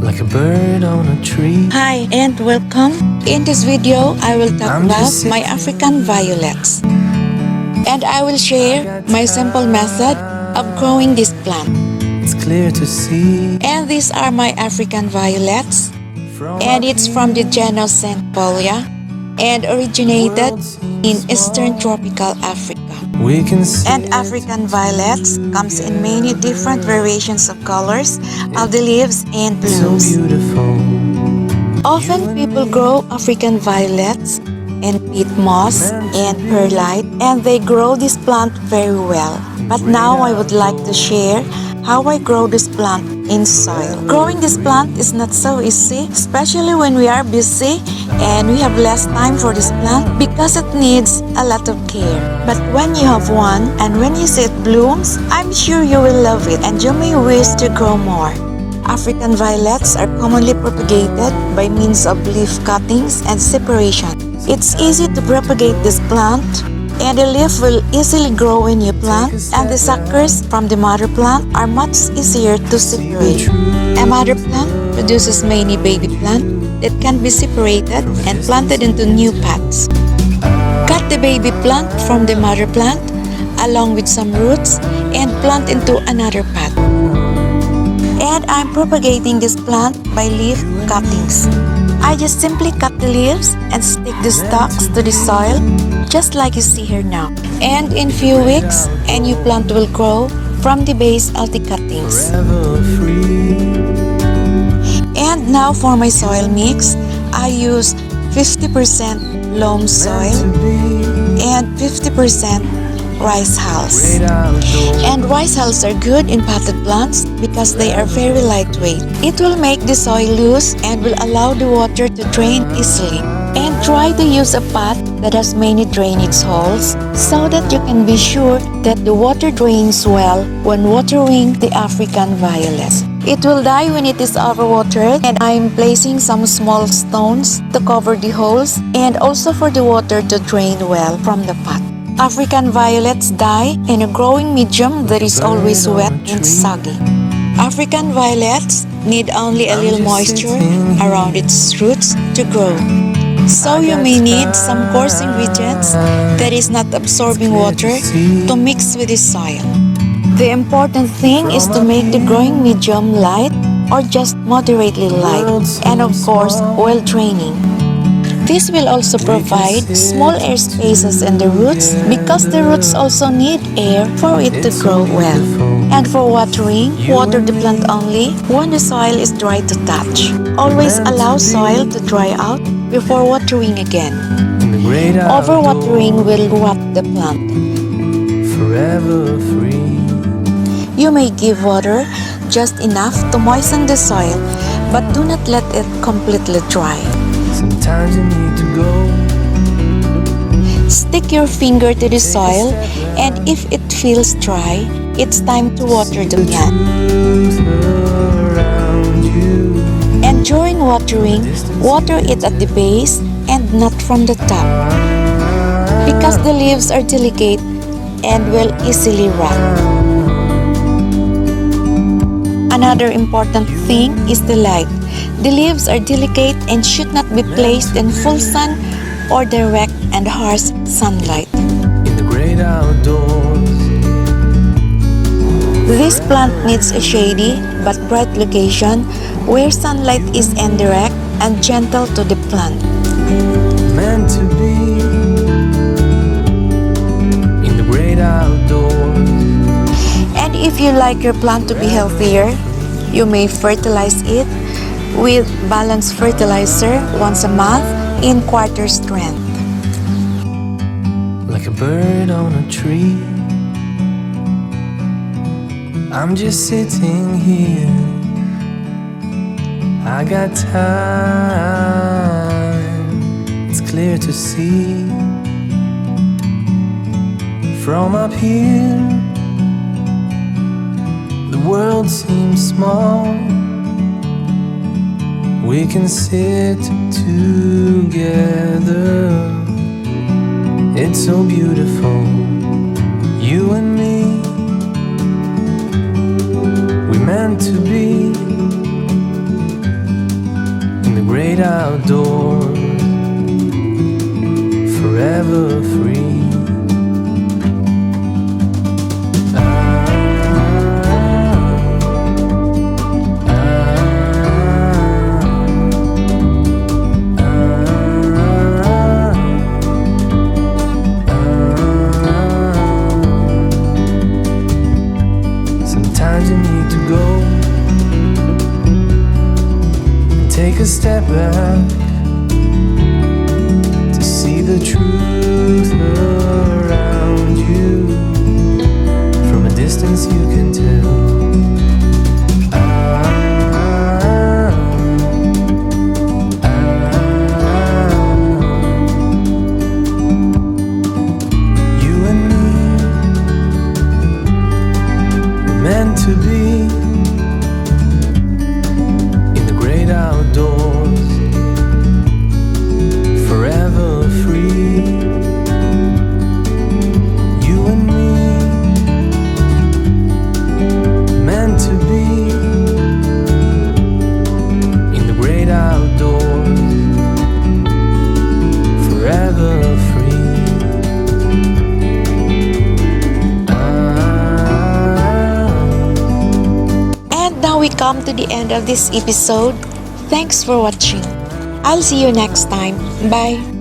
like a bird on a tree. Hi and welcome. In this video, I will talk about my African violets. And I will share my simple method of growing this plant. It's clear to see. And these are my African violets. And it's from the genus St. Paulia and originated in Eastern tropical Africa. We can see And African violets comes in many different variations of colors of the leaves and it's so blooms. beautiful. Often people grow African violets in peat moss and perlite, and they grow this plant very well. But now I would like to share how I grow this plant in soil. Growing this plant is not so easy, especially when we are busy and we have less time for this plant because it needs a lot of care. But when you have one and when you see it blooms, I'm sure you will love it and you may wish to grow more. African violets are commonly propagated by means of leaf cuttings and separation. It's easy to propagate this plant, and the leaf will easily grow in your plant, and the suckers from the mother plant are much easier to separate. A mother plant produces many baby plants that can be separated and planted into new pots. Cut the baby plant from the mother plant along with some roots and plant into another pot. And I'm propagating this plant by leaf cuttings. I just simply cut the leaves and stick the stalks to the soil, just like you see here now. And in few weeks, a new plant will grow from the base of the cuttings. forever free. And now for my soil mix, I use 50% loam soil To be and 50% rice hulls. great outdoors. And rice hulls are good in potted plants because they are very lightweight. It will make the soil loose and will allow the water to drain easily. And try to use a pot that has many drainage holes so that you can be sure that the water drains well when watering the African violets. It will die when it is overwatered, and I'm placing some small stones to cover the holes and also for the water to drain well from the pot. African violets die in a growing medium that is always wet and soggy. African violets need only a little moisture around its roots to grow. So you may need some coarse ingredients that is not absorbing water to mix with the soil. The important thing is to make the growing medium light or just moderately light, and of course well draining. This will also provide small air spaces in the roots because the roots also need air for it to grow well. And for watering, water the plant only when the soil is dry to touch. Always allow soil to dry out before watering again. In the great Overwatering will rot the plant. forever free. You may give water just enough to moisten the soil, but do not let it completely dry. Sometimes you need to go. Stick your finger to the soil, and if it feels dry, it's time to water the plant. Truth around you. And during watering, water it at the base and not from the top, because the leaves are delicate and will easily rot. Another important thing is the light. The leaves are delicate and should not be placed in full sun or direct and harsh sunlight. In the great outdoors. This plant needs a shady but bright location where sunlight is indirect and gentle to the plant. Meant to be. In the great outdoors. And if you like your plant to be healthier, you may fertilize it with balanced fertilizer once a month in quarter strength. Like a bird on a tree. I'm just sitting here. I got time. It's clear to see. From up here, the world seems small. We can sit together. It's so beautiful, you and me. We meant to be great outdoors, forever free. Sometimes you need to go and take a step back to see the truth around you. From a distance you can tell. You and me were meant to be in the great outdoors, forever free. You and me, meant to be in the great outdoors, forever free. And now we come to the end of this episode. Thanks for watching. I'll see you next time. Bye.